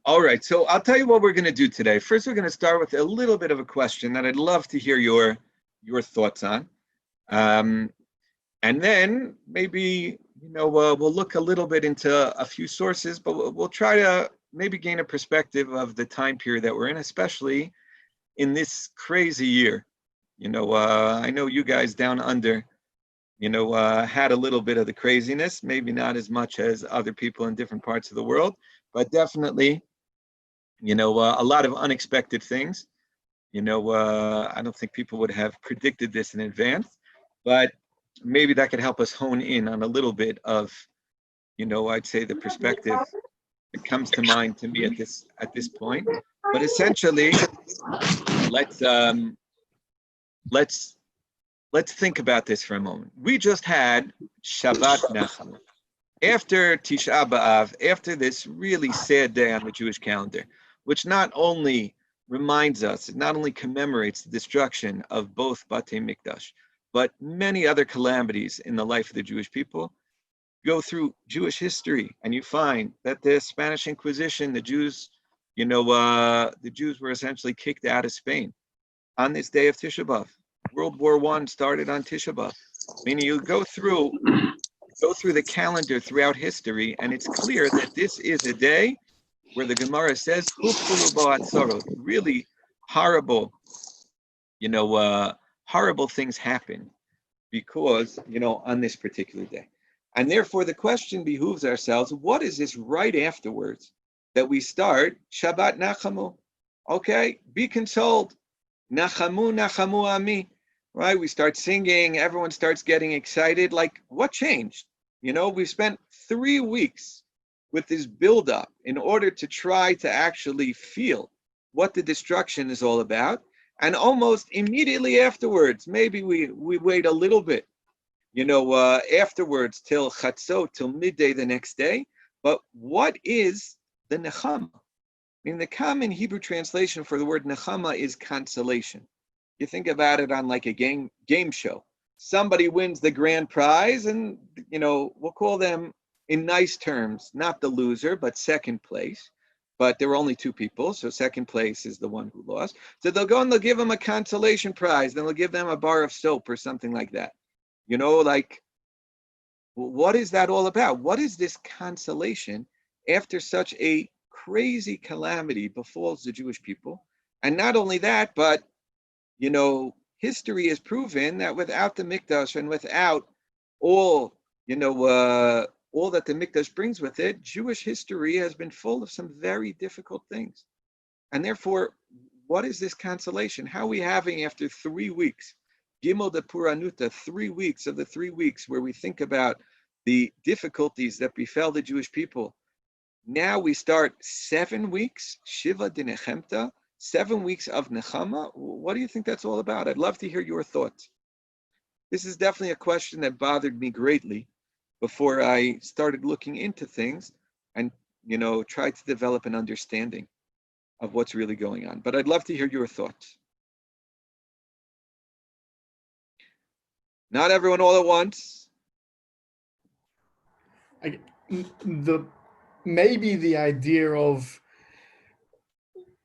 All right, so I'll tell you what we're going to do today. First, we're going to start with a little bit of a question that I'd love to hear your thoughts on. And then maybe, we'll look a little bit into a few sources, but we'll try to maybe gain a perspective of the time period that we're in, especially in this crazy year. I know you guys down under, had a little bit of the craziness, maybe not as much as other people in different parts of the world, but definitely, a lot of unexpected things. I don't think people would have predicted this in advance, but maybe that could help us hone in on a little bit of, I'd say the perspective that comes to mind to me at this point. But essentially, let's think about this for a moment. We just had Shabbat Nechama. After Tisha B'Av, after this really sad day on the Jewish calendar, which not only reminds us, it not only commemorates the destruction of both Batei Mikdash, but many other calamities in the life of the Jewish people. Go through Jewish history, and you find that the Spanish Inquisition, the Jews were essentially kicked out of Spain on this day of Tisha B'Av. World War I started on Tisha B'Av. Meaning you go through the calendar throughout history, and it's clear that this is a day where the Gemara says, really horrible, horrible things happen because, on this particular day. And therefore, the question behooves ourselves, what is this right afterwards that we start Shabbat Nachamu? Okay, be consoled. Nachamu, Nachamu Ami. Right, we start singing, everyone starts getting excited. Like, what changed? We spent 3 weeks with this buildup in order to try to actually feel what the destruction is all about. And almost immediately afterwards, maybe we wait a little bit, afterwards till Chatzot, till midday the next day. But what is the Nechama? I mean, the common Hebrew translation for the word Nechama is consolation. You think about it on like a game show. Somebody wins the grand prize, and we'll call them in nice terms, not the loser, but second place. But there were only 2 people, so second place is the one who lost. So they'll go and they'll give them a consolation prize, then they'll give them a bar of soap or something like that. What is that all about? What is this consolation after such a crazy calamity befalls the Jewish people? And not only that, but history has proven that without the Mikdash and without all that the Mikdash brings with it, Jewish history has been full of some very difficult things. And therefore, what is this consolation? How are we having, after 3 weeks, Gimel de Puranuta, 3 weeks of the 3 weeks where we think about the difficulties that befell the Jewish people? Now we start 7 weeks, Shiva de Nechemta, 7 weeks of Nechama. What do you think that's all about? I'd love to hear your thoughts. This is definitely a question that bothered me greatly before I started looking into things and, tried to develop an understanding of what's really going on. But I'd love to hear your thoughts. Not everyone all at once. Maybe the idea of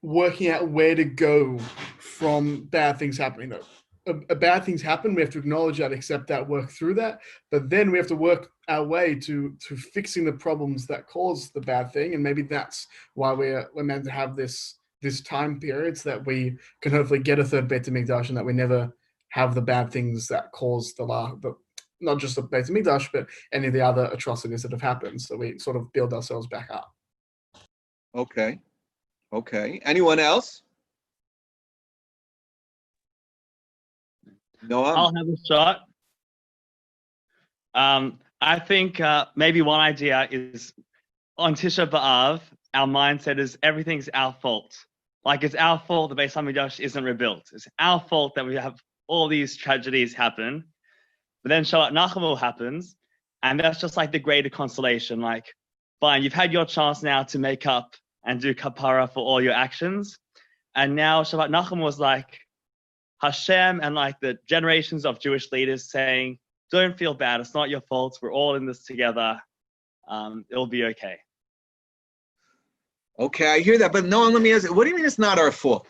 working out where to go from bad things happening. Bad things happen, we have to acknowledge that, accept that, work through that, but then we have to work our way to fixing the problems that cause the bad thing. And maybe that's why we're meant to have this time period, so that we can hopefully get a third Beit HaMikdash, and that we never have the bad things that cause the not just the Beit HaMikdash, but any of the other atrocities that have happened. So we sort of build ourselves back up. Okay. Anyone else? No, I'll have a shot. I think maybe one idea is on Tisha B'Av, our mindset is everything's our fault. Like, it's our fault the Beit HaMikdash isn't rebuilt. It's our fault that we have all these tragedies happen. But then Shabbat Nachamu happens, and that's just like the greater consolation. Like, fine, you've had your chance now to make up and do kapara for all your actions. And now Shabbat Nachamu was like Hashem and like the generations of Jewish leaders saying, don't feel bad. It's not your fault. We're all in this together. It'll be okay. Okay, I hear that, but no, let me ask you, what do you mean it's not our fault?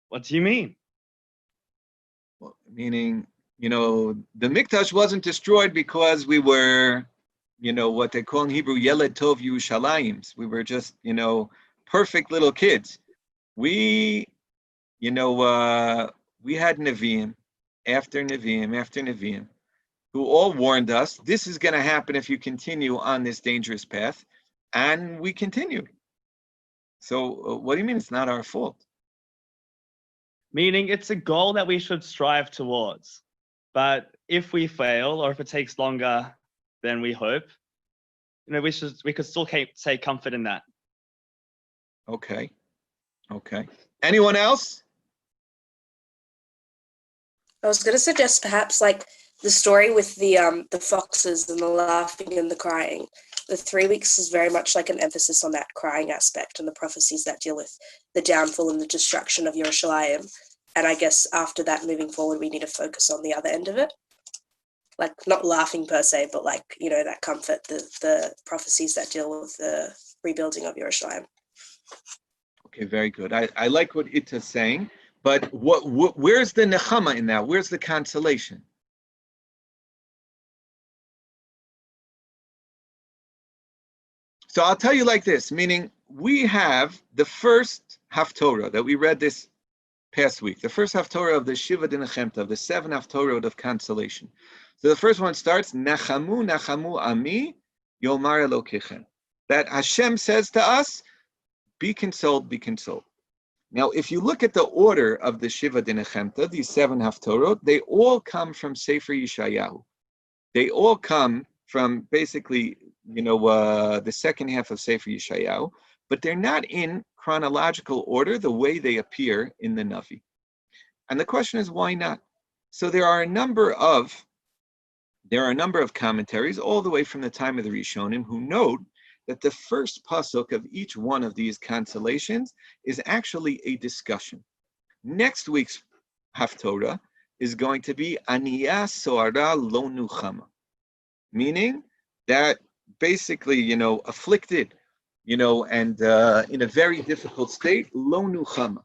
What do you mean? Well, meaning, the Mikdash wasn't destroyed because we were, what they call in Hebrew, Yeled Tov Yerushalayim. We were just, perfect little kids. We, we had Nevi'im after Nevi'im after Nevi'im, who all warned us, this is going to happen if you continue on this dangerous path. And we continued. So what do you mean it's not our fault? Meaning it's a goal that we should strive towards. But if we fail, or if it takes longer than we hope, we could still take comfort in that. Okay. Anyone else? I was going to suggest perhaps like the story with the foxes and the laughing and the crying. The 3 weeks is very much like an emphasis on that crying aspect and the prophecies that deal with the downfall and the destruction of Yerushalayim. And I guess after that, moving forward, we need to focus on the other end of it. Like not laughing per se, but like, that comfort, the prophecies that deal with the rebuilding of Yerushalayim. Okay, very good. I like what Ita's saying, but where's the Nechama in that? Where's the consolation? So I'll tell you like this, meaning we have the first Haftorah that we read this past week, the first Haftorah of the Shiva de Nechemta, of the 7 Haftorah of consolation. So the first one starts, Nachamu, Nachamu Ami, Yomar Elokechem. That Hashem says to us, be consoled, be consoled. Now, if you look at the order of the Shiva de Nechemta, these 7 Haftorah, they all come from Sefer Yeshayahu. They all come from basically, the second half of Sefer Yeshayahu, but they're not in chronological order the way they appear in the Navi. And the question is, why not? So there are a number of commentaries all the way from the time of the Rishonim who note that the first pasuk of each one of these consolations is actually a discussion. Next week's Haftorah is going to be Aniyah Soara Lo Nuchama, meaning that basically, afflicted, and in a very difficult state, Lo Nuchama.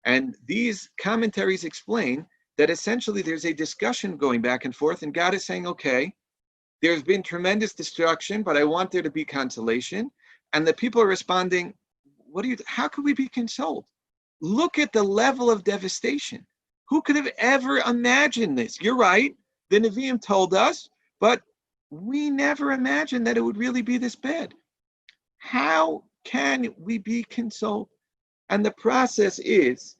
And these commentaries explain that essentially there's a discussion going back and forth, and God is saying, okay, there's been tremendous destruction, but I want there to be consolation. And the people are responding, how could we be consoled? Look at the level of devastation. Who could have ever imagined this? You're right, the Nevi'im told us, but we never imagined that it would really be this bad. How can we be consoled? And the process is,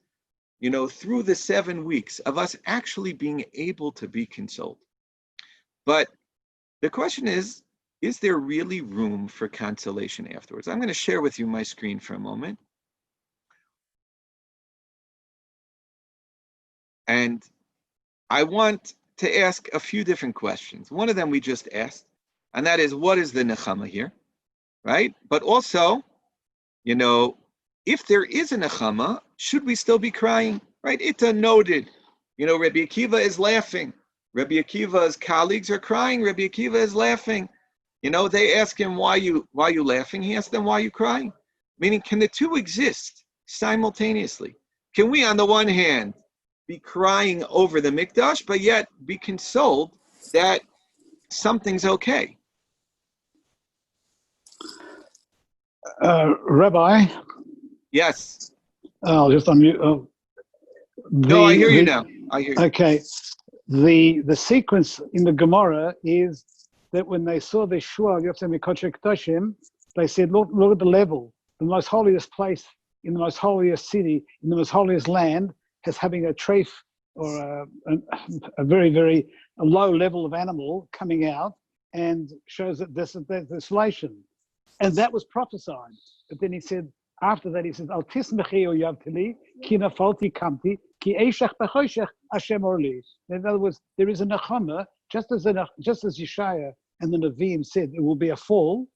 through the 7 weeks of us actually being able to be consoled. But the question is there really room for consolation afterwards? I'm going to share with you my screen for a moment. And I want to ask a few different questions. One of them we just asked, and that is, what is the Nechama here, right? But also, if there is a Nechama, should we still be crying, right? Ita noted, Rabbi Akiva is laughing. Rabbi Akiva's colleagues are crying. Rabbi Akiva is laughing. They ask him, why you laughing? He asks them, why are you crying? Meaning, can the two exist simultaneously? Can we, on the one hand, be crying over the Mikdash, but yet be consoled that something's okay? Rabbi? Yes. I'll just unmute. No, I hear you now. I hear you. Okay. The sequence in the Gemara is that when they saw the Shiur, they said, look at the level. The most holiest place in the most holiest city, in the most holiest land, has having a treif or a very, very low level of animal coming out and shows that there's desolation. And that was prophesied. But then he said, after that, he said, Al tismechi o yavtili, ki nafalti kamti, ki eishach b'choshech Hashem orli. In other words, there is a Nechama, just as Yeshaya and the Nevi'im said, it will be a fall.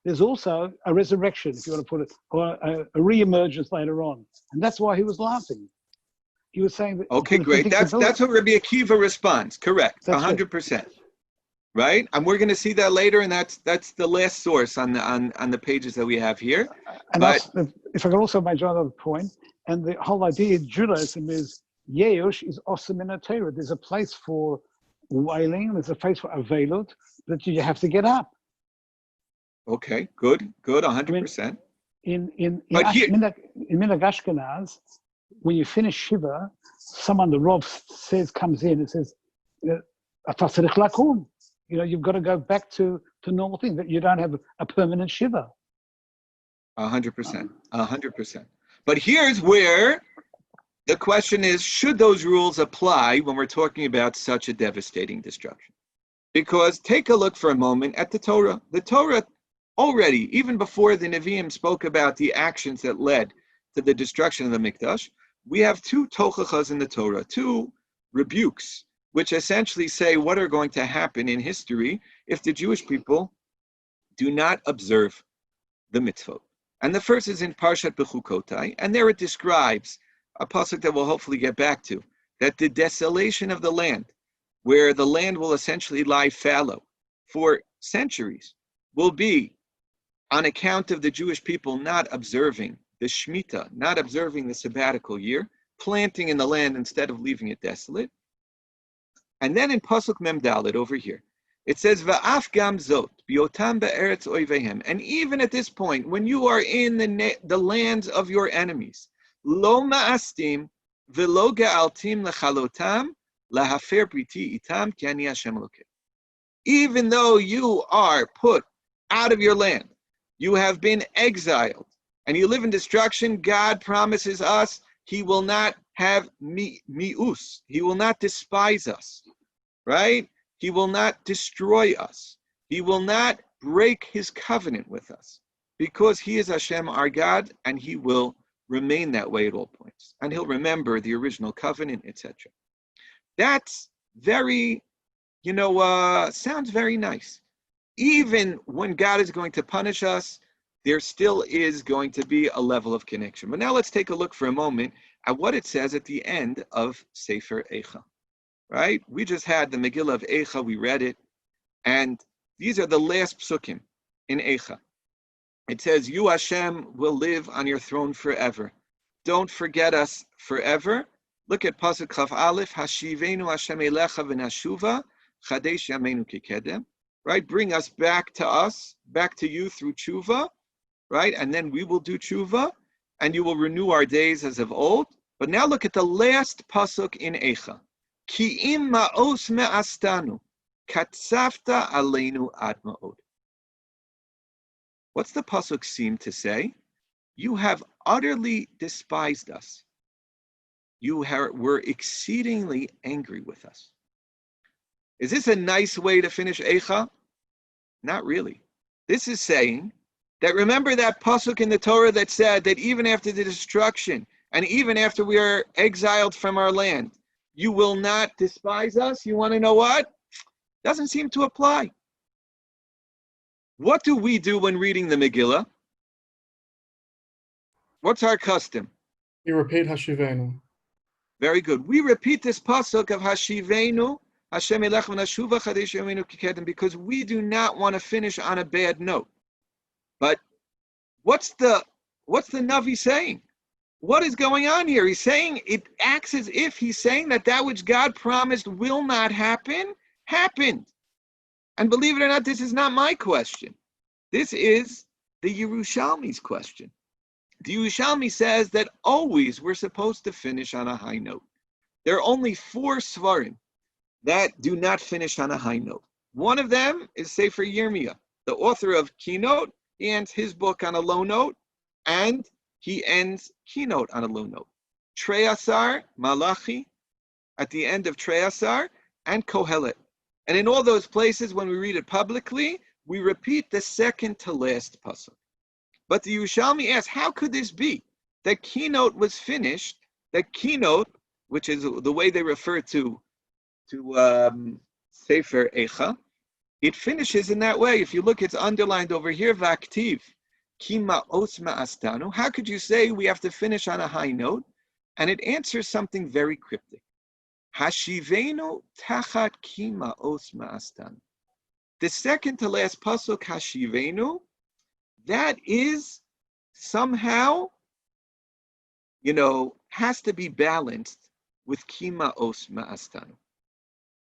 There's also a resurrection, if you want to put it, or a re-emergence later on. And that's why he was laughing. He was saying that. Okay, great. That's what Rabbi Akiva responds. Correct. 100%. right? And we're going to see that later, and that's the last source on the pages that we have here. And But if I can also make another point, and the whole idea in Judaism is Yeush is awesome in a Torah. There's a place for wailing, there's a place for avelut, that you have to get up. okay, good, 100%. In But here, Minhag Ashkenaz, when you finish Shiva, someone, the Rav comes in and says, "Ata tzarich lakum." You know, you've got to go back to normal things, that you don't have a permanent Shiva. 100%. But here's where the question is, should those rules apply when we're talking about such a devastating destruction? Because take a look for a moment at the Torah. The Torah already, even before the Nevi'im spoke about the actions that led to the destruction of the Mikdash, we have two tochachas in the Torah, two rebukes, which essentially say what are going to happen in history if the Jewish people do not observe the mitzvot. And the first is in Parshat Bechukotai, and there it describes a pasuk that we'll hopefully get back to, that the desolation of the land, where the land will essentially lie fallow for centuries, will be on account of the Jewish people not observing the Shemitah, not observing the sabbatical year, planting in the land instead of leaving it desolate. And then in Pasuk Mem Dalet over here, it says, "Va'af gam zot biotam be'eretz oivehem." And even at this point, when you are in the lands of your enemies, lo ma'astim v'lo ga'altim lechalotam lahafer briti itam ki ani Hashem Elokeichem. Even though you are put out of your land, you have been exiled, and you live in destruction, God promises us He will not have mi'us. He will not despise us, right? He will not destroy us. He will not break His covenant with us, because He is Hashem, our God, and He will remain that way at all points. And He'll remember the original covenant, etc. That's very, sounds very nice. Even when God is going to punish us, there still is going to be a level of connection. But now let's take a look for a moment at what it says at the end of Sefer Eicha. Right? We just had the Megillah of Eicha, we read it, and these are the last psukim in Eicha. It says, "You Hashem will live on your throne forever. Don't forget us forever." Look at Pasuk Chaf Aleph, "Hashivenu Hashem elecha v'nashuva, chadesh yameinu kikedem." Right? Bring us, back to you through tshuva, right? And then we will do tshuva, and you will renew our days as of old. But now look at the last pasuk in Eicha. Ki im ma'os me'astanu, katzafta aleinu ad ma'od. What's the pasuk seem to say? You have utterly despised us. You were exceedingly angry with us. Is this a nice way to finish Eicha? Not really. This is saying that, remember that pasuk in the Torah that said that even after the destruction and even after we are exiled from our land, you will not despise us? You want to know what? Doesn't seem to apply. What do we do when reading the Megillah? What's our custom? You repeat Hashivenu. Very good. We repeat this pasuk of Hashivenu, Hashem elech v'nashuva chadesh yameinu kikedem, because we do not want to finish on a bad note. But what's the Navi saying? What is going on here? He's saying, it acts as if he's saying that which God promised will not happen, happened. And believe it or not, this is not my question. This is the Yerushalmi's question. The Yerushalmi says that always we're supposed to finish on a high note. There are only 4 svarim that do not finish on a high note. One of them is Sefer Yirmiyah, the author of Keynote. He ends his book on a low note, and he ends Keynote on a low note. Treyasar, Malachi, at the end of Treyasar, and Kohelet. And in all those places, when we read it publicly, we repeat the second to last pasuk. But the Yerushalmi asks, how could this be? That Keynote was finished, that Keynote, which is the way they refer to Sefer Eicha, it finishes in that way. If you look, it's underlined over here, Vaktiv, Kima Osma Astanu. How could you say we have to finish on a high note? And it answers something very cryptic. Hashivenu tachat Kima Osma Astanu. The second to last pasuk, Hashivenu, that is somehow, has to be balanced with Kima Os Ma'astanu.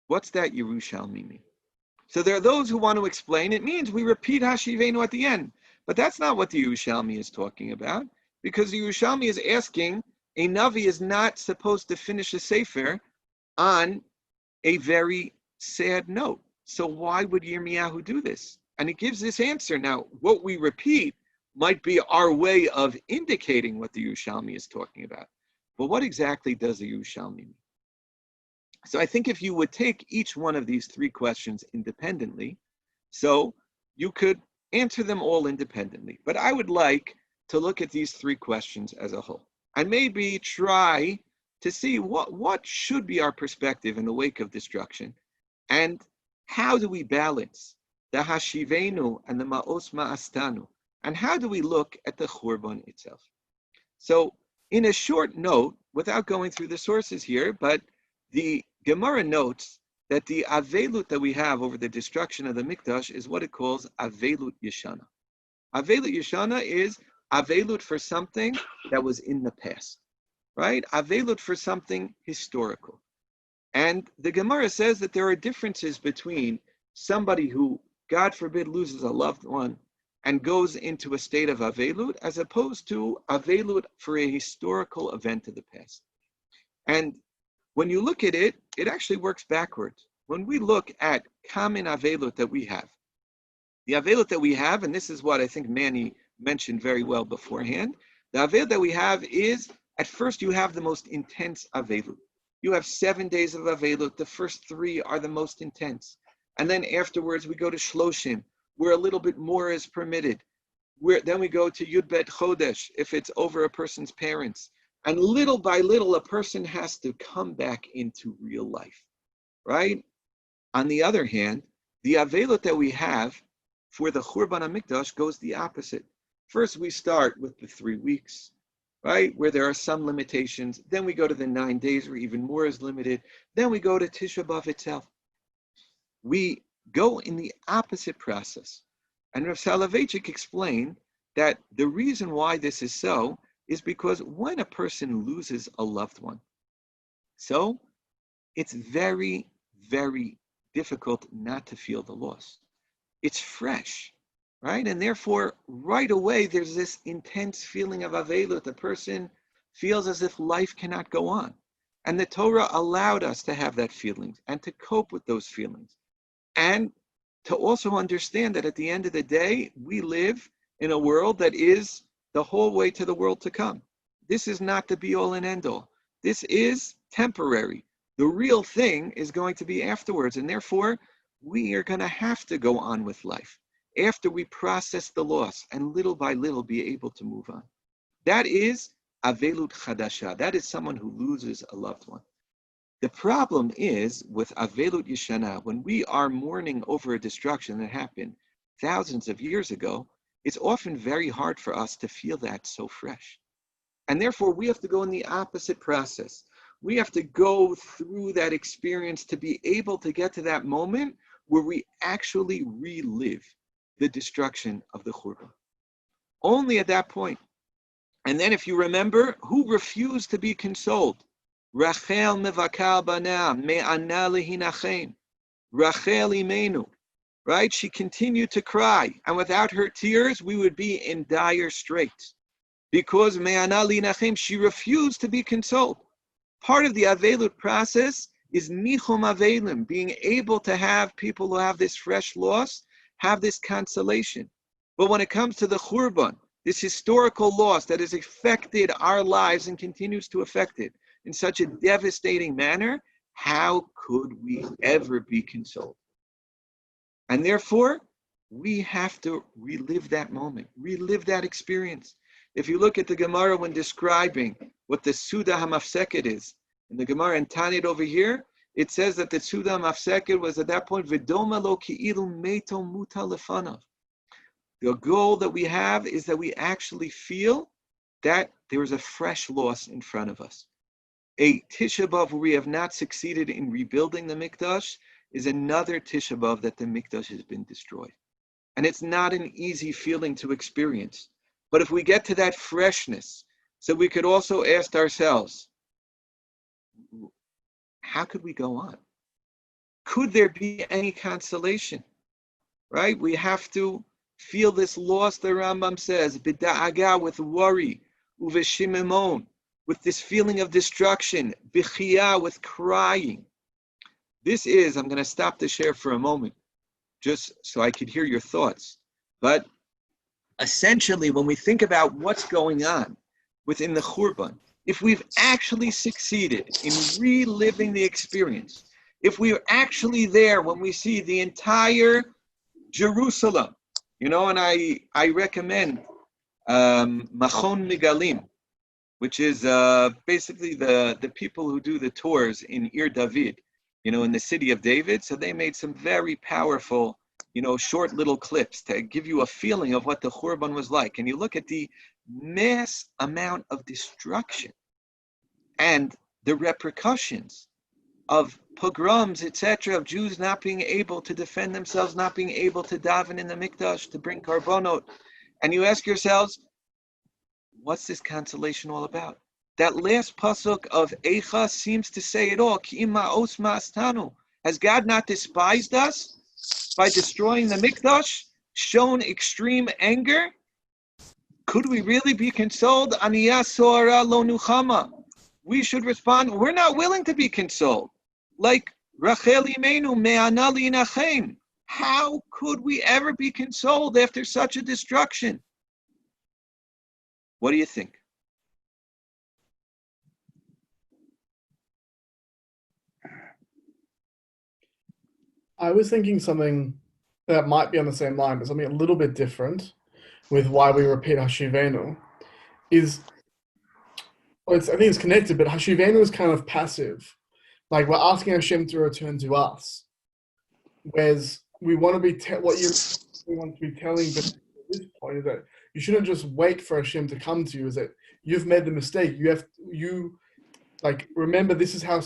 What's that Yerushalmi mean? So there are those who want to explain it means we repeat Hashivenu at the end. But that's not what the Yerushalmi is talking about, because the Yerushalmi is asking, a Navi is not supposed to finish a Sefer on a very sad note. So why would Yirmiyahu do this? And it gives this answer. Now, what we repeat might be our way of indicating what the Yerushalmi is talking about. But what exactly does the Yerushalmi mean? So I think if you would take each one of these three questions independently, so you could answer them all independently. But I would like to look at these three questions as a whole and maybe try to see what should be our perspective in the wake of destruction, and how do we balance the Hashivenu and the Ma'os Ma'astanu, and how do we look at the Churban itself. So in a short note, without going through the sources here, but the Gemara notes that the Avelut that we have over the destruction of the Mikdash is what it calls Avelut Yeshana. Avelut Yeshana is Avelut for something that was in the past, right? Avelut for something historical. And the Gemara says that there are differences between somebody who, God forbid, loses a loved one and goes into a state of Avelut, as opposed to Avelut for a historical event of the past. And when you look at it, it actually works backwards. When we look at common Avelut that we have, the Avelut that we have, and this is what I think Manny mentioned very well beforehand, the Avelut that we have is, at first you have the most intense Avelut. You have 7 days of Avelut. The first 3 are the most intense. And then afterwards we go to Shloshim, where a little bit more is permitted. Then we go to Yud Bet Chodesh, if it's over a person's parents. And little by little, a person has to come back into real life, right? On the other hand, the Avelut that we have for the Churban HaMikdash goes the opposite. First, we start with the 3 weeks, right, where there are some limitations. Then we go to the 9 days where even more is limited. Then we go to Tisha B'Av itself. We go in the opposite process. And Rav Soloveitchik explained that the reason why this is so is because when a person loses a loved one, so it's very, very difficult not to feel the loss. It's fresh, right? And therefore, right away, there's this intense feeling of Avelut. The person feels as if life cannot go on. And the Torah allowed us to have that feeling and to cope with those feelings. And to also understand that at the end of the day, we live in a world that is the whole way to the world to come. This is not the be all and end all. This is temporary. The real thing is going to be afterwards. And therefore, we are going to have to go on with life after we process the loss and little by little be able to move on. That is Avelut Chadasha. That is someone who loses a loved one. The problem is with Avelut Yeshana, when we are mourning over a destruction that happened thousands of years ago, it's often very hard for us to feel that so fresh. And therefore, we have to go in the opposite process. We have to go through that experience to be able to get to that moment where we actually relive the destruction of the Churban. Only at that point. And then if you remember, who refused to be consoled? Rachel mevakal bana me'ana lehinachem. Rachel imenu. Right? She continued to cry. And without her tears, we would be in dire straits. Because me'ana lehinachem, she refused to be consoled. Part of the Avelut process is nichum avelim, being able to have people who have this fresh loss, have this consolation. But when it comes to the Churban, this historical loss that has affected our lives and continues to affect it in such a devastating manner, how could we ever be consoled? And therefore, we have to relive that moment, relive that experience. If you look at the Gemara when describing what the Suda HaMafseket is, in the Gemara and Tanit over here, it says that the Suda HaMafseket was at that point, V'doma lo ki'ilu meto muta lefanav. The goal that we have is that we actually feel that there is a fresh loss in front of us. A Tisha B'Av where we have not succeeded in rebuilding the Mikdash is another Tisha B'Av that the Mikdash has been destroyed. And it's not an easy feeling to experience. But if we get to that freshness, so we could also ask ourselves, how could we go on? Could there be any consolation? Right? We have to feel this loss, the Rambam says, b'da'aga, with worry, uveshimimon, with this feeling of destruction, b'chiyah, with crying. This is, I'm going to stop the share for a moment, just so I could hear your thoughts. But essentially, when we think about what's going on within the Churban, if we've actually succeeded in reliving the experience, if we are actually there when we see the entire Jerusalem, and I recommend Machon Migalim, which is basically the people who do the tours in Ir David, in the city of David. So they made some very powerful, short little clips to give you a feeling of what the Churban was like. And you look at the mass amount of destruction and the repercussions of pogroms, etc., of Jews not being able to defend themselves, not being able to daven in the mikdash, to bring karbonot. And you ask yourselves, what's this consolation all about? That last pasuk of Eicha seems to say it all. Ki ima os ma'astanu. Has God not despised us by destroying the mikdash, shown extreme anger? Could we really be consoled? Aniyah so'ara lo Nechama. We should respond, we're not willing to be consoled. Like Rachel Imenu me'ana li'nachem. How could we ever be consoled after such a destruction? What do you think? I was thinking something that might be on the same line, but something a little bit different with why we repeat Hashivenu is, I think it's connected, but Hashivenu is kind of passive. Like we're asking Hashem to return to us. Whereas we want to be, we want to be telling them at this point is that you shouldn't just wait for Hashem to come to you, is that you've made the mistake. Remember, this is how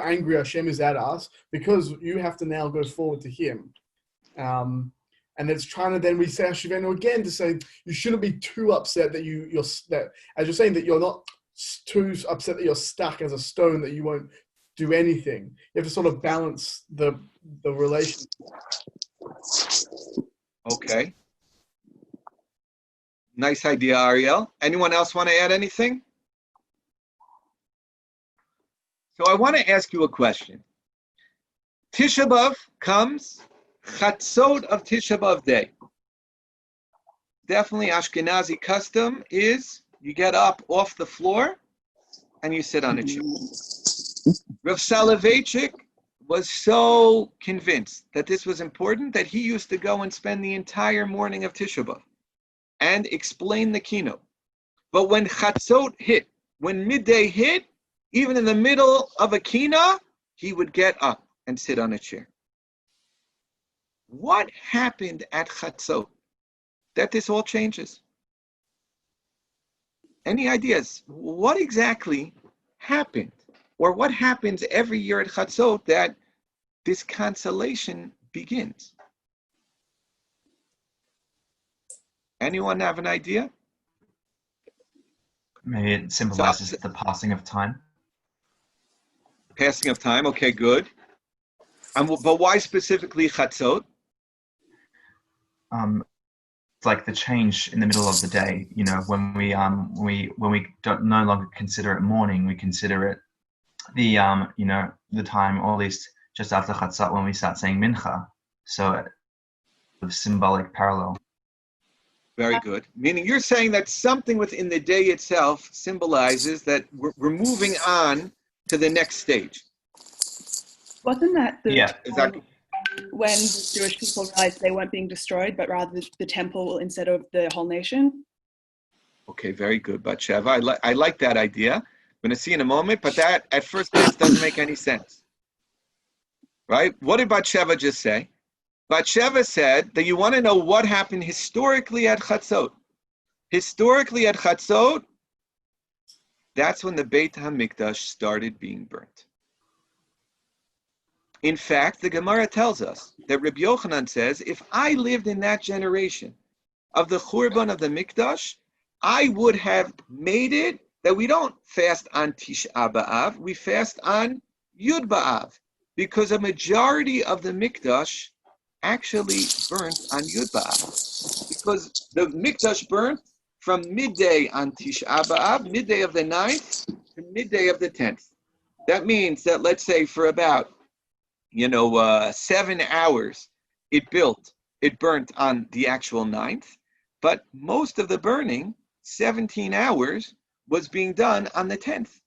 angry Hashem is at us, because you have to now go forward to Him. And it's trying to then we say Hashivenu again to say you shouldn't be too upset that as you're saying that you're not too upset that you're stuck as a stone, that you won't do anything. You have to sort of balance the relationship. Okay. Nice idea, Ariel. Anyone else want to add anything? So I want to ask you a question. Tisha B'Av comes, Chatzot of Tisha B'Av day. Definitely Ashkenazi custom is you get up off the floor and you sit on a chair. Rav Soloveitchik was so convinced that this was important that he used to go and spend the entire morning of Tisha B'Av and explain the keynote. But when Chatzot hit, when midday hit, even in the middle of a kina, he would get up and sit on a chair. What happened at Chatzot that this all changes? Any ideas? What exactly happened? Or what happens every year at Chatzot that this consolation begins? Anyone have an idea? Maybe it symbolizes the passing of time. Passing of time, okay, good. But why specifically Chatzot? It's like the change in the middle of the day. When we don't no longer consider it morning, we consider it the time, or at least just after Chatzot when we start saying Mincha. So, the symbolic parallel. Very good. Meaning you're saying that something within the day itself symbolizes that we're moving on to the next stage. Wasn't that exactly. When the Jewish people realized they weren't being destroyed, but rather the temple instead of the whole nation? Okay, very good, Batsheva. I like that idea. I'm going to see in a moment, but that at first glance doesn't make any sense. Right? What did Batsheva just say? Batsheva said that you want to know what happened historically at Chatzot. Historically at Chatzot, that's when the Beit HaMikdash started being burnt. In fact, the Gemara tells us that Rabbi Yochanan says, if I lived in that generation of the Churban of the Mikdash, I would have made it that we don't fast on Tisha B'Av, we fast on Yud B'Av, because a majority of the Mikdash actually burnt on Yud B'Av, because the Mikdash burnt from midday on Tisha B'Av, midday of the 9th to midday of the 10th. That means that, let's say, for about 7 hours, it burnt on the actual 9th, but most of the burning, 17 hours, was being done on the 10th.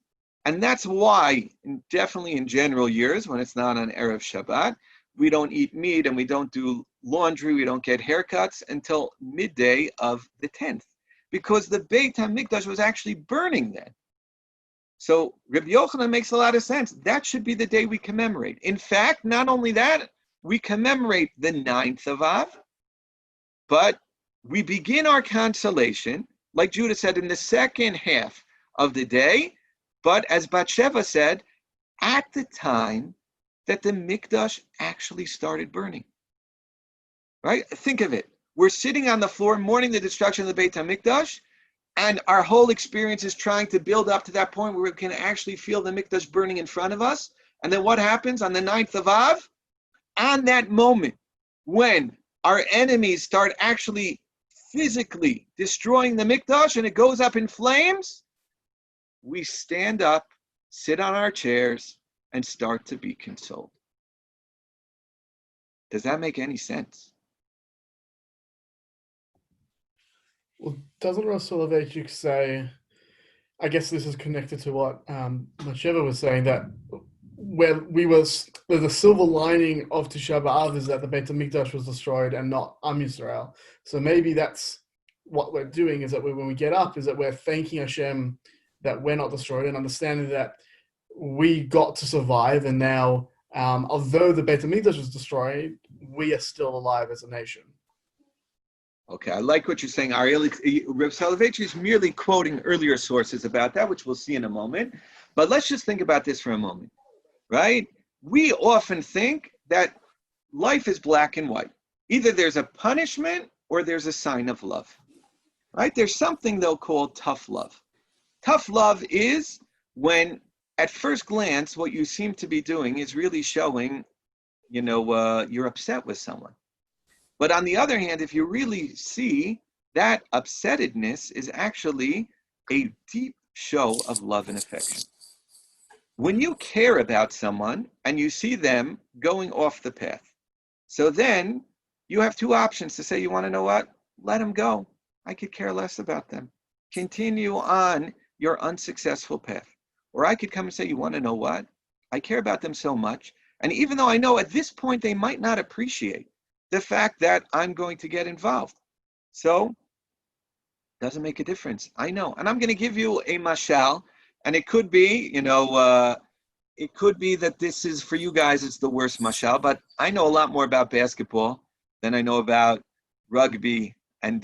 And that's why, definitely in general years, when it's not on Erev Shabbat, we don't eat meat and we don't do laundry, we don't get haircuts until midday of the 10th, because the Beit HaMikdash was actually burning then. So Rabbi Yochanan makes a lot of sense. That should be the day we commemorate. In fact, not only that, we commemorate the 9th of Av, but we begin our consolation, like Judah said, in the second half of the day, but as Batsheva said, at the time that the Mikdash actually started burning. Right? Think of it. We're sitting on the floor mourning the destruction of the Beit HaMikdash, and our whole experience is trying to build up to that point where we can actually feel the Mikdash burning in front of us. And then what happens on the 9th of Av? On that moment when our enemies start actually physically destroying the Mikdash and it goes up in flames, we stand up, sit on our chairs, and start to be consoled. Does that make any sense? Well, doesn't Rosh Soloveitchik say, I guess this is connected to what Macheva was saying, that there's a silver lining of Tisha B'Av is that the Beit HaMikdash was destroyed and not Am Yisrael. So maybe that's what we're doing, is that when we get up, is that we're thanking Hashem that we're not destroyed and understanding that we got to survive, and now, although the Beit HaMikdash was destroyed, we are still alive as a nation. Okay, I like what you're saying, Ariel. Reb Soloveitchik is merely quoting earlier sources about that, which we'll see in a moment. But let's just think about this for a moment, right? We often think that life is black and white. Either there's a punishment or there's a sign of love, right? There's something, though, called tough love. Tough love is when, at first glance, what you seem to be doing is really showing, you're upset with someone. But on the other hand, if you really see, that upsettedness is actually a deep show of love and affection. When you care about someone and you see them going off the path, so then you have two options to say, you want to know what? Let them go. I could care less about them. Continue on your unsuccessful path. Or I could come and say, you want to know what? I care about them so much. And even though I know at this point they might not appreciate the fact that I'm going to get involved. So, doesn't make a difference. I know. And I'm going to give you a mashal, and it could be, it could be that this is, for you guys, it's the worst mashal, but I know a lot more about basketball than I know about rugby and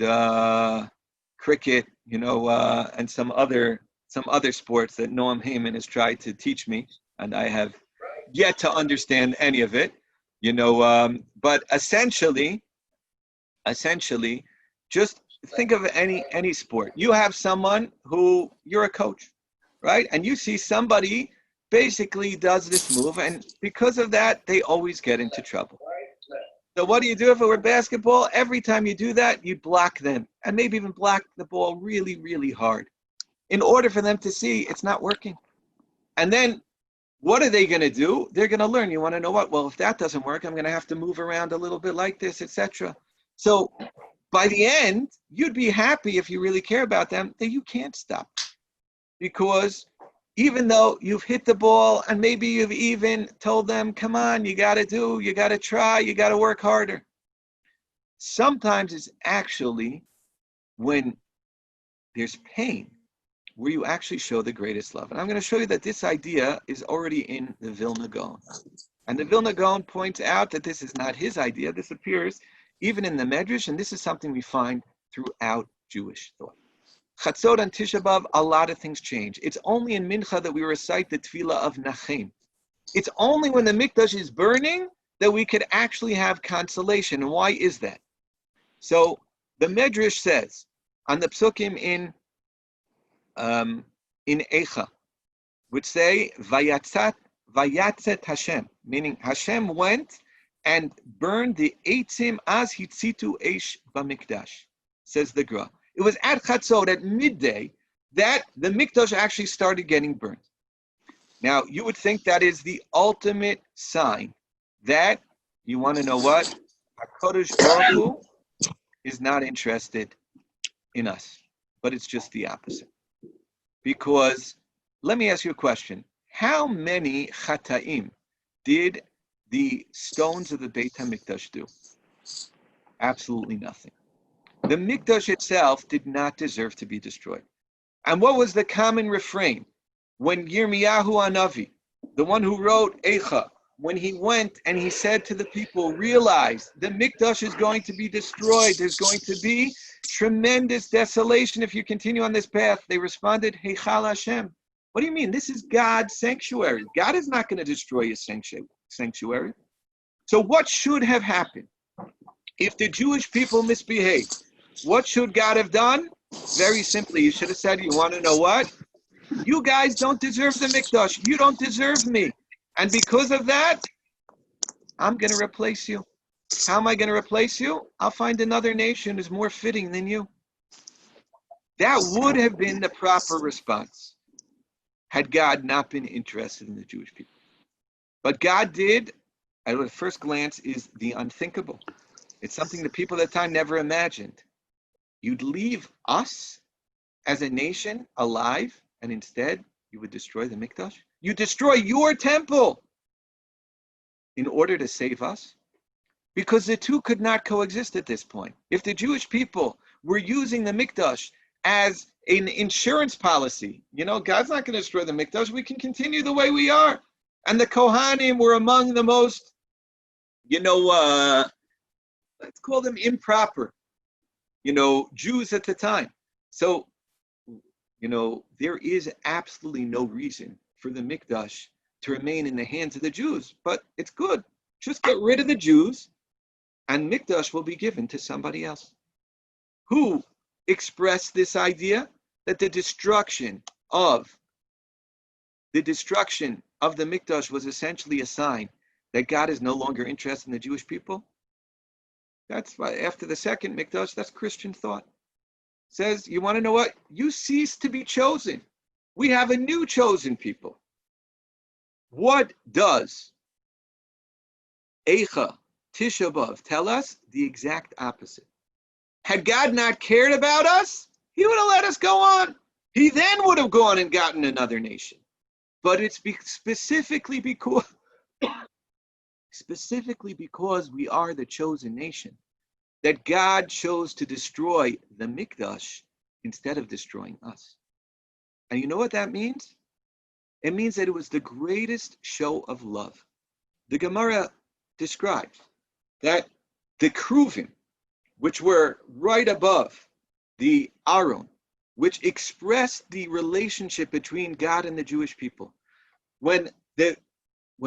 cricket, and some other sports that Noam Heyman has tried to teach me, and I have yet to understand any of it. But essentially, just think of any sport. You have someone who, you're a coach, right? And you see somebody basically does this move, and because of that, they always get into trouble. So what do you do if it were basketball? Every time you do that, you block them, and maybe even block the ball really, really hard, in order for them to see it's not working. And then what are they going to do? They're going to learn. You want to know what? Well, if that doesn't work, I'm going to have to move around a little bit like this, etc. So by the end, you'd be happy, if you really care about them, that you can't stop. Because even though you've hit the ball and maybe you've even told them, come on, you got to try, you got to work harder. Sometimes it's actually when there's pain where you actually show the greatest love. And I'm going to show you that this idea is already in the Vilna Gaon. And the Vilna Gaon points out that this is not his idea. This appears even in the Medrash, and this is something we find throughout Jewish thought. Chatzot and Tisha B'Av, a lot of things change. It's only in Mincha that we recite the Tefillah of Nachem. It's only when the mikdash is burning that we could actually have consolation. And why is that? So the Medrash says on the psukim in Eicha, which say Vayatzet Hashem, meaning Hashem went and burned the eitzim as hitzitu eish b'mikdash, says the Gra. It was at Chatzot, at midday, that the mikdash actually started getting burned. Now, you would think that is the ultimate sign that, you want to know what? HaKadosh Baruch Hu is not interested in us, but it's just the opposite. Because, let me ask you a question. How many chataim did the stones of the Beit HaMikdash do? Absolutely nothing. The Mikdash itself did not deserve to be destroyed. And what was the common refrain? When Yirmiyahu Hanavi, the one who wrote Eicha, when he went and he said to the people, realize the Mikdash is going to be destroyed. There's going to be tremendous desolation if you continue on this path. They responded, Heichal Hashem. What do you mean? This is God's sanctuary. God is not going to destroy his sanctuary. So what should have happened? If the Jewish people misbehaved, what should God have done? Very simply, he should have said, you want to know what? You guys don't deserve the Mikdash. You don't deserve me. And because of that, I'm going to replace you. How am I going to replace you? I'll find another nation who's more fitting than you. That would have been the proper response had God not been interested in the Jewish people. But God did, at first glance, is the unthinkable. It's something the people at the time never imagined. You'd leave us as a nation alive, and instead you would destroy the Mikdash? You destroy your temple in order to save us? Because the two could not coexist at this point. If the Jewish people were using the Mikdash as an insurance policy, God's not going to destroy the Mikdash, we can continue the way we are. And the Kohanim were among the most, let's call them improper, Jews at the time. So, there is absolutely no reason for the Mikdash to remain in the hands of the Jews, but it's good. Just get rid of the Jews, and Mikdash will be given to somebody else. Who expressed this idea that the destruction of the Mikdash was essentially a sign that God is no longer interested in the Jewish people? That's why after the second Mikdash, that's Christian thought. Says, you want to know what? You cease to be chosen. We have a new chosen people. What does Eicha, Tisha B'Av tell us? The exact opposite. Had God not cared about us, he would have let us go on. He then would have gone and gotten another nation. But it's specifically because we are the chosen nation that God chose to destroy the Mikdash instead of destroying us. And you know what that means? It means that it was the greatest show of love. The Gemara describes that the Kruvim, which were right above the Aron, which expressed the relationship between God and the Jewish people, when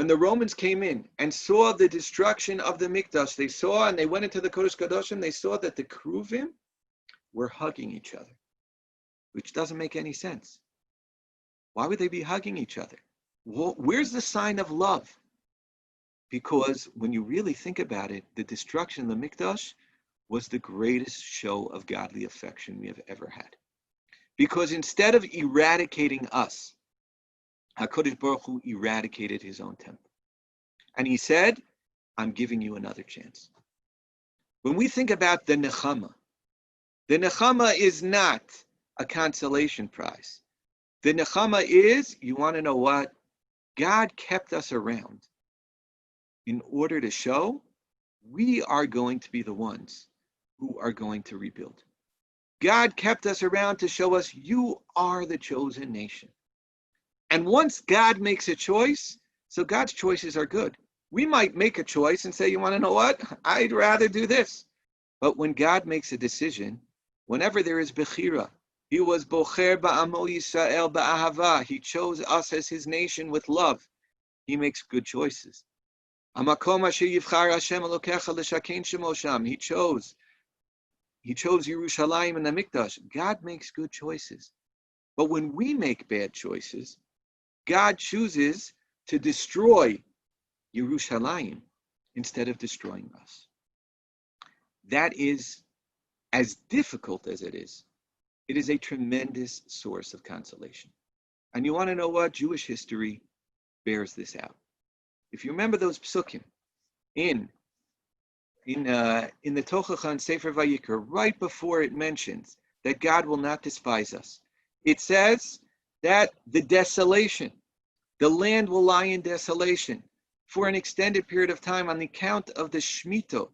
the Romans came in and saw the destruction of the Mikdash, they saw, and they went into the Kodesh Kadoshim, they saw that the Kruvim were hugging each other, which doesn't make any sense. Why would they be hugging each other? Well, where's the sign of love? Because when you really think about it, the destruction of the Mikdash was the greatest show of godly affection we have ever had. Because instead of eradicating us, HaKadosh Baruch Hu eradicated his own temple. And he said, I'm giving you another chance. When we think about the Nechama is not a consolation prize. The Nechama is, you want to know what? God kept us around in order to show we are going to be the ones who are going to rebuild. God kept us around to show us you are the chosen nation. And once God makes a choice, so God's choices are good. We might make a choice and say, you want to know what? I'd rather do this. But when God makes a decision, whenever there is Bechira, he was Bocher Ba'amo Yisrael Ba'ahava. He chose us as his nation with love. He makes good choices. He chose Yerushalayim and the Mikdash. God makes good choices. But when we make bad choices, God chooses to destroy Yerushalayim instead of destroying us. That is, as difficult as it is a tremendous source of consolation. And you want to know what? Jewish history bears this out. If you remember those psukim in the Tochacha and Sefer Vayikra, right before it mentions that God will not despise us, it says that the desolation, the land will lie in desolation for an extended period of time on the account of the Shemitah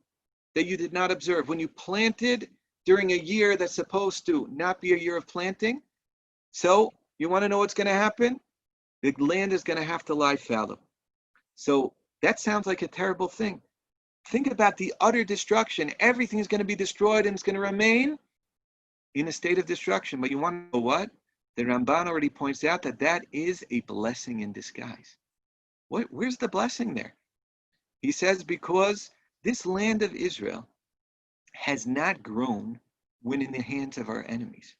that you did not observe. When you planted during a year that's supposed to not be a year of planting, so you want to know what's going to happen? The land is going to have to lie fallow. So that sounds like a terrible thing. Think about the utter destruction. Everything is going to be destroyed and it's going to remain in a state of destruction. But you want to know what? The Ramban already points out that that is a blessing in disguise. Where's the blessing there? He says because this land of Israel has not grown when in the hands of our enemies.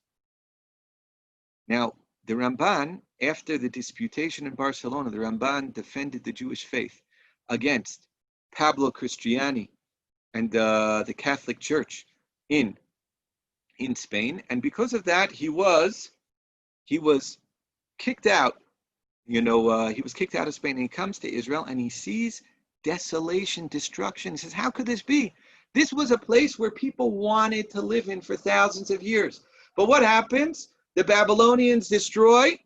Now, the Ramban, after the disputation in Barcelona, the Ramban defended the Jewish faith against Pablo Cristiani and the Catholic Church in Spain, and because of that, he was kicked out. He was kicked out of Spain, and he comes to Israel, and he sees desolation, destruction. He says, "How could this be? This was a place where people wanted to live in for thousands of years. But what happens? The Babylonians destroy,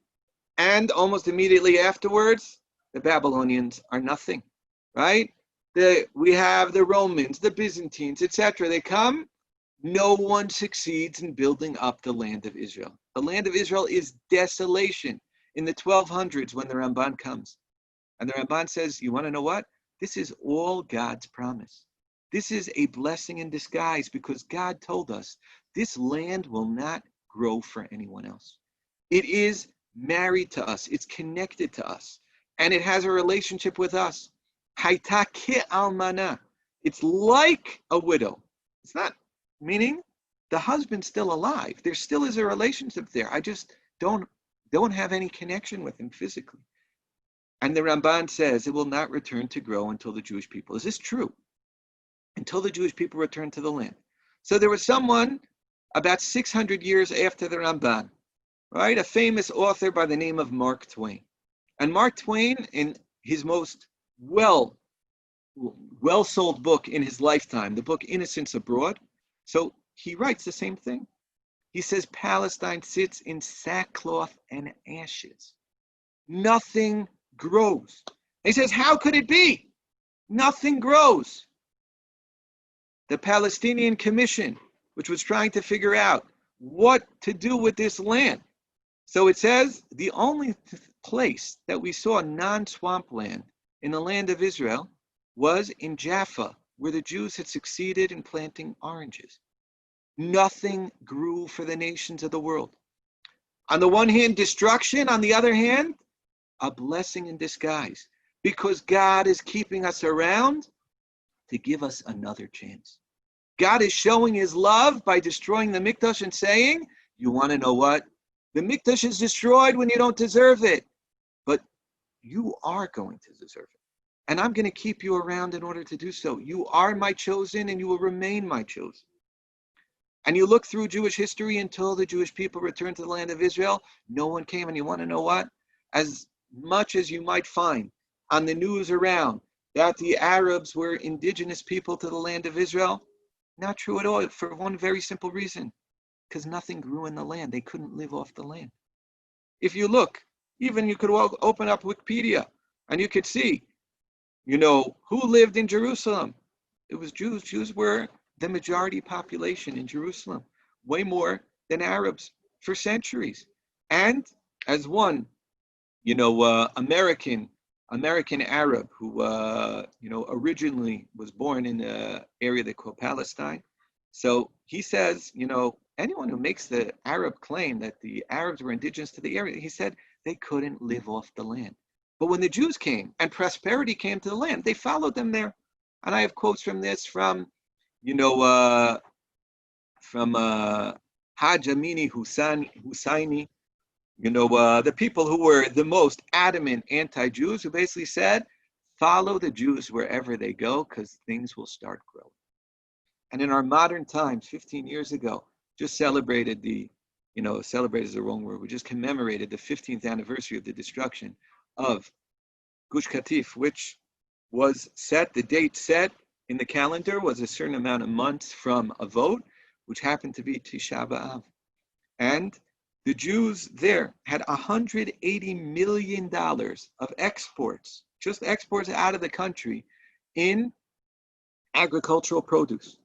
and almost immediately afterwards, the Babylonians are nothing, right? We have the Romans, the Byzantines, etc. They come. No one succeeds in building up the land of Israel. The land of Israel is desolation in the 1200s when the Ramban comes. And the Ramban says, you want to know what? This is all God's promise. This is a blessing in disguise because God told us this land will not grow for anyone else. It is married to us. It's connected to us. And it has a relationship with us. Haita ki almana. It's like a widow. It's not, meaning the husband's still alive. There still is a relationship there. I just don't have any connection with him physically. And the Ramban says it will not return to grow until the Jewish people. Is this true? Until the Jewish people return to the land. So there was someone about 600 years after the Ramban, right? A famous author by the name of Mark Twain. And Mark Twain, in his most well-sold book in his lifetime, the book Innocents Abroad, so he writes the same thing. He says Palestine sits in sackcloth and ashes. Nothing grows. He says, how could it be? Nothing grows. The Palestinian Commission, which was trying to figure out what to do with this land. So it says the only place that we saw non-swamp land in the land of Israel was in Jaffa, where the Jews had succeeded in planting oranges. Nothing grew for the nations of the world. On the one hand, destruction. On the other hand, a blessing in disguise, because God is keeping us around to give us another chance. God is showing his love by destroying the Mikdash and saying, you want to know what? The Mikdash is destroyed when you don't deserve it, but you are going to deserve it. And I'm going to keep you around in order to do so. You are my chosen and you will remain my chosen. And you look through Jewish history until the Jewish people returned to the land of Israel, no one came. And you want to know what? As much as you might find on the news around that the Arabs were indigenous people to the land of Israel, not true at all, for one very simple reason, because nothing grew in the land. They couldn't live off the land. If you look, even you could open up Wikipedia and you could see, who lived in Jerusalem. It was Jews. Jews were the majority population in Jerusalem, way more than Arabs for centuries. And as one, American Arab who, originally was born in the area they call Palestine. So he says, anyone who makes the Arab claim that the Arabs were indigenous to the area, he said they couldn't live off the land. But when the Jews came and prosperity came to the land, they followed them there. And I have quotes from this from Haj Amini Husseini, the people who were the most adamant anti-Jews, who basically said, follow the Jews wherever they go because things will start growing. And in our modern times, 15 years ago, just celebrated celebrated is the wrong word, we just commemorated the 15th anniversary of the destruction of Gush Katif, which was set, the date set in the calendar was a certain amount of months from a vote, which happened to be Tisha B'Av. And the Jews there had $180 million of exports, just exports out of the country in agricultural produce,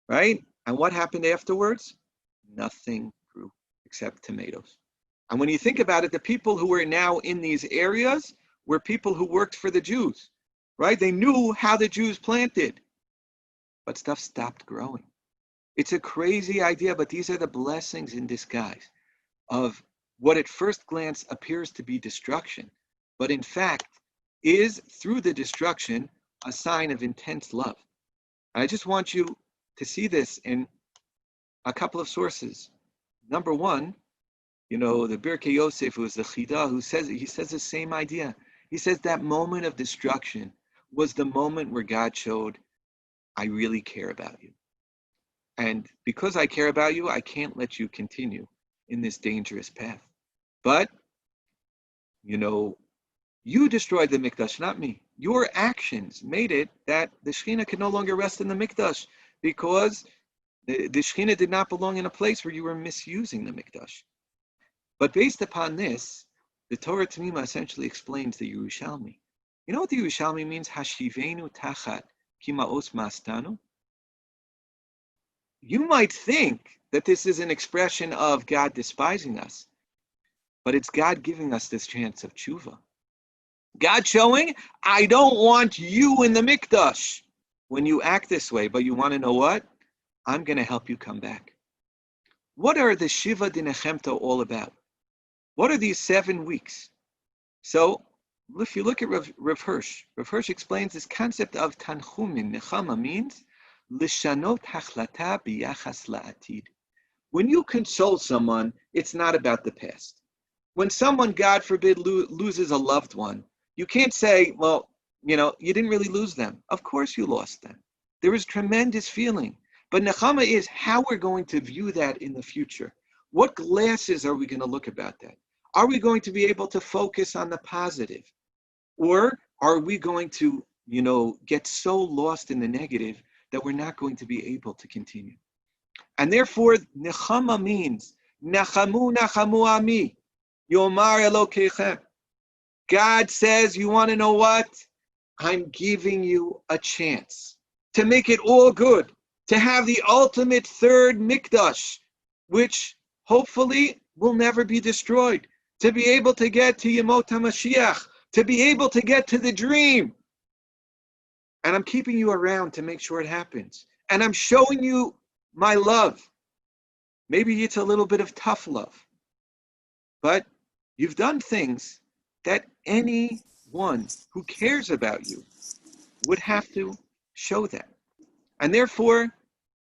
right? And what happened afterwards? Nothing grew except tomatoes. And when you think about it, the people who were now in these areas were people who worked for the Jews, right? They knew how the Jews planted, but stuff stopped growing. It's a crazy idea, but these are the blessings in disguise of what at first glance appears to be destruction, but in fact is, through the destruction, a sign of intense love. I just want you to see this in a couple of sources. Number one, the Birkei Yosef, who is the Chida, he says the same idea. He says that moment of destruction was the moment where God showed, I really care about you. And because I care about you, I can't let you continue in this dangerous path. But, you destroyed the Mikdash, not me. Your actions made it that the Shekhinah could no longer rest in the Mikdash because the Shekhinah did not belong in a place where you were misusing the Mikdash. But based upon this, the Torah Tamima essentially explains the Yerushalmi. You know what the Yerushalmi means? Hashivenu tachat kimaos mastanu. You might think that this is an expression of God despising us, but it's God giving us this chance of tshuva. God showing, I don't want you in the Mikdash when you act this way, but you want to know what? I'm going to help you come back. What are the Shiva Dinechemta all about? What are these 7 weeks? So, if you look at Rav Hirsch explains this concept of Tanchumin. Nechama means Lishanot Hachlata Biyachas La'atid. When you console someone, it's not about the past. When someone, God forbid, loses a loved one, you can't say, well, you didn't really lose them. Of course you lost them. There is tremendous feeling. But Nechama is how we're going to view that in the future. What glasses are we going to look about that? Are we going to be able to focus on the positive? Or are we going to, get so lost in the negative that we're not going to be able to continue? And therefore, Nechama means, Nachamu Nachamu Ami, Yomar Elokeichem. God says, you want to know what? I'm giving you a chance to make it all good, to have the ultimate third Mikdash, which hopefully will never be destroyed, to be able to get to Yemot HaMashiach, to be able to get to the dream. And I'm keeping you around to make sure it happens. And I'm showing you my love. Maybe it's a little bit of tough love, but you've done things that anyone who cares about you would have to show that. And therefore,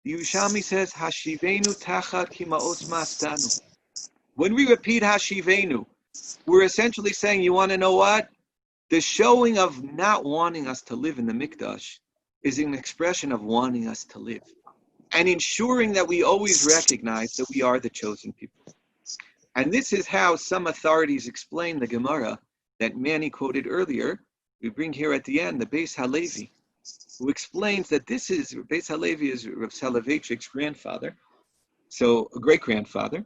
the Yerushalmi says, Hashivenu tachat kimaos mastanu. When we repeat Hashivenu, we're essentially saying, you want to know what? The showing of not wanting us to live in the Mikdash is an expression of wanting us to live and ensuring that we always recognize that we are the chosen people. And this is how some authorities explain the Gemara that Manny quoted earlier. We bring here at the end the Beis Halevi, who explains that this is, Beis Halevi is Rav Soloveitchik's grandfather, so a great-grandfather.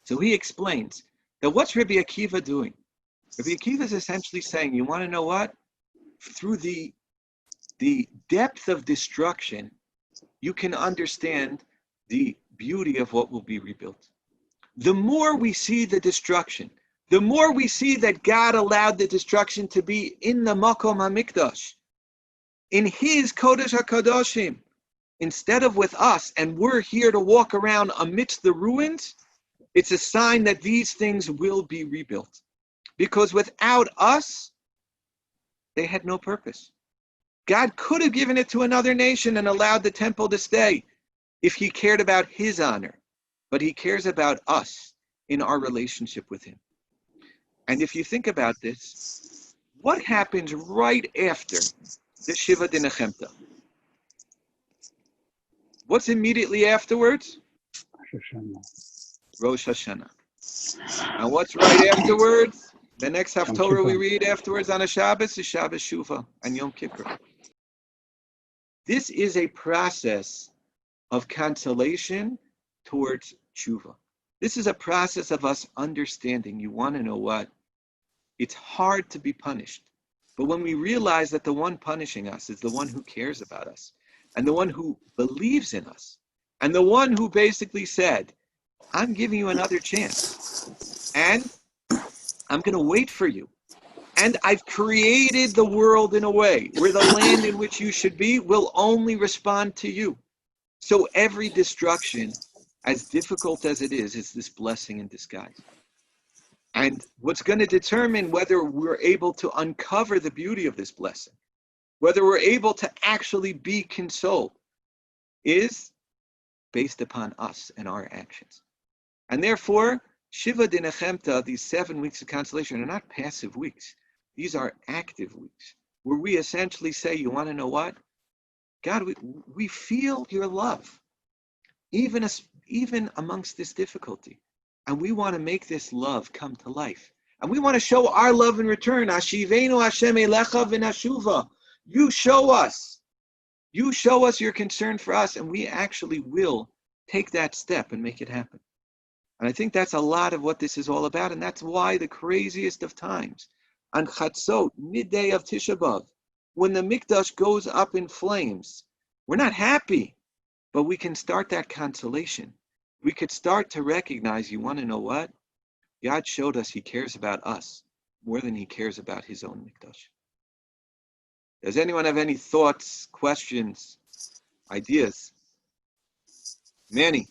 So he explains that what's Rabbi Akiva doing? Rabbi Akiva is essentially saying, you want to know what? Through the depth of destruction, you can understand the beauty of what will be rebuilt. The more we see the destruction, the more we see that God allowed the destruction to be in the Makom HaMikdash, in His Kodesh HaKadoshim, instead of with us, and we're here to walk around amidst the ruins, it's a sign that these things will be rebuilt. because without us, they had no purpose. God could have given it to another nation and allowed the temple to stay if he cared about his honor, but he cares about us in our relationship with him. And if you think about this, what happens right after the Shiva de Nechemta? What's immediately afterwards? Rosh Hashanah. And what's right afterwards? The next Haftorah we read afterwards on a Shabbos is Shabbos Shuvah and Yom Kippur. This is a process of consolation towards tshuva. This is a process of us understanding. You want to know what? It's hard to be punished. But when we realize that the one punishing us is the one who cares about us, and the one who believes in us, and the one who basically said, I'm giving you another chance, and I'm going to wait for you. And I've created the world in a way where the land in which you should be will only respond to you. So every destruction, as difficult as it is this blessing in disguise. And what's going to determine whether we're able to uncover the beauty of this blessing, whether we're able to actually be consoled, is based upon us and our actions. And therefore, Shiva de Nechemta, these 7 weeks of consolation, are not passive weeks. These are active weeks, where we essentially say, you want to know what? God, we feel your love, even amongst this difficulty. And we want to make this love come to life. And we want to show our love in return. Ashivenu Hashem elecha v'nashuva. You show us your concern for us, and we actually will take that step and make it happen. And I think that's a lot of what this is all about, and that's why the craziest of times, on Chatzot, midday of Tisha B'Av, when the Mikdash goes up in flames, we're not happy, but we can start that consolation. We could start to recognize, you want to know what? God showed us he cares about us more than he cares about his own Mikdash. Does anyone have any thoughts, questions, ideas? Manny?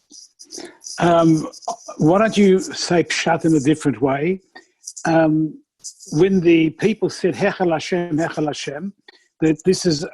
Why don't you say pshat in a different way? When the people said Hechel Hashem, that this is,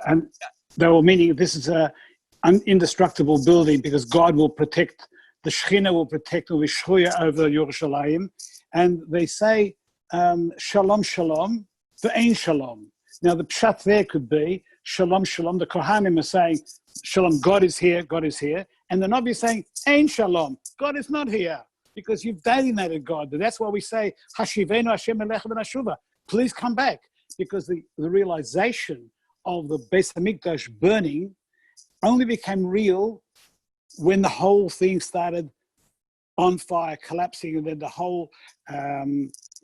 they were meaning this is an indestructible building because God will protect, the Shechina will protect the Shchuya over Yerushalayim, and they say Shalom Shalom, ve'ein Shalom. Now the pshat there could be Shalom Shalom. The Kohanim are saying Shalom, God is here, God is here, and the Navi is saying Ein Shalom, God is not here, because you've alienated God. That's why we say Hashivenu Hashem elecha v'nashuva. Please come back, because the realization of the Beis Hamikdash burning only became real when the whole thing started on fire, collapsing, and then the whole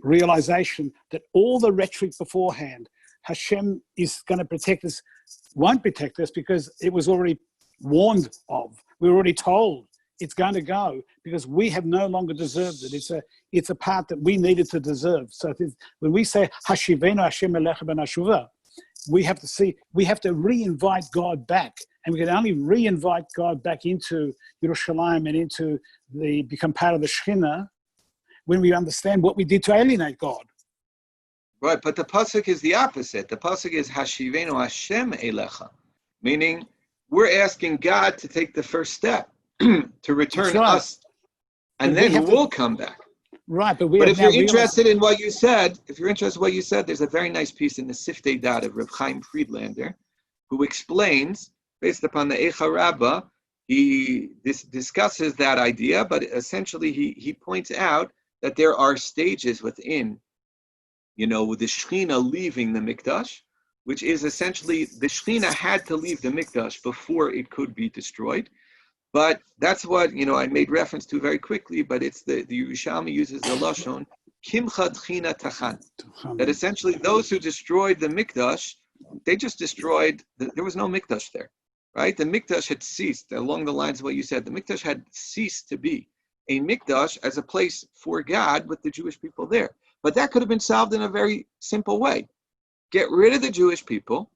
realization that all the rhetoric beforehand, Hashem is going to protect us, won't protect us because it was already warned of. We were already told it's going to go because we have no longer deserved it. It's a part that we needed to deserve. So when we say Hashivenu Hashem elecha v'nashuva, we have to re-invite God back, and we can only re-invite God back into Yerushalayim and become part of the Shechina when we understand what we did to alienate God. Right, but the pasuk is the opposite. The pasuk is Hashivenu Hashem elecha, meaning we're asking God to take the first step to return us, and then we'll come back. Right, but if you're interested in what you said, there's a very nice piece in the Siftei Dad of Reb Chaim Friedlander, who explains, based upon the Eicha Rabbah, he discusses that idea, but essentially he points out that there are stages within, with the Shechina leaving the Mikdash, which is essentially the Shechina had to leave the Mikdash before it could be destroyed. But that's what, I made reference to very quickly, but it's the Yerushalmi uses the Lashon, Kimcha Tchina Tachan. That essentially those who destroyed the Mikdash, they just destroyed, there was no Mikdash there, right? The Mikdash had ceased, along the lines of what you said. The Mikdash had ceased to be a Mikdash as a place for God with the Jewish people there. But that could have been solved in a very simple way. Get rid of the Jewish people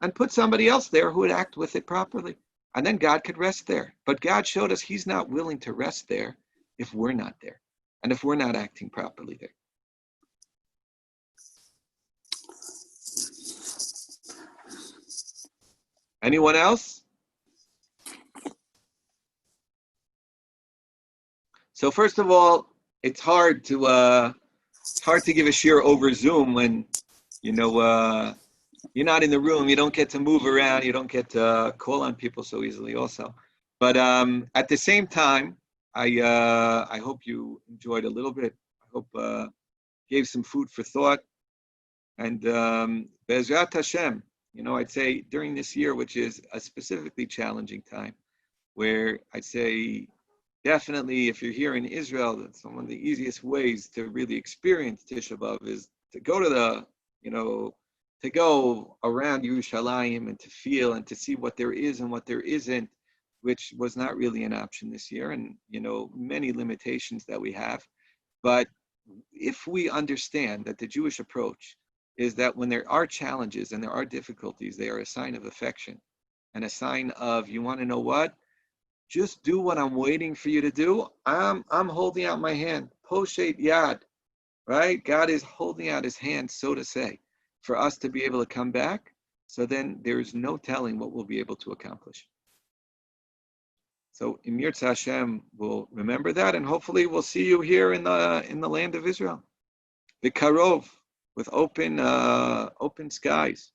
and put somebody else there who would act with it properly. And then God could rest there. But God showed us he's not willing to rest there if we're not there and if we're not acting properly there. Anyone else? So first of all, it's hard to give a shiur over Zoom when you're not in the room. You don't get to move around. You don't get to call on people so easily. Also, but at the same time, I hope you enjoyed a little bit. I hope gave some food for thought. And Be'ezrat Hashem, I'd say during this year, which is a specifically challenging time, where I'd say definitely if you're here in Israel, that's one of the easiest ways to really experience Tisha B'Av is to go to to go around Yerushalayim and to feel and to see what there is and what there isn't, which was not really an option this year, and many limitations that we have. But if we understand that the Jewish approach is that when there are challenges and there are difficulties, they are a sign of affection and a sign of, you want to know what? Just do what I'm waiting for you to do. I'm holding out my hand. Poshet yad, right? God is holding out his hand, so to say, for us to be able to come back. So then there's no telling what we'll be able to accomplish. So Im Yirtzeh Hashem will remember that, and hopefully we'll see you here in the land of Israel. B'karov, with open skies.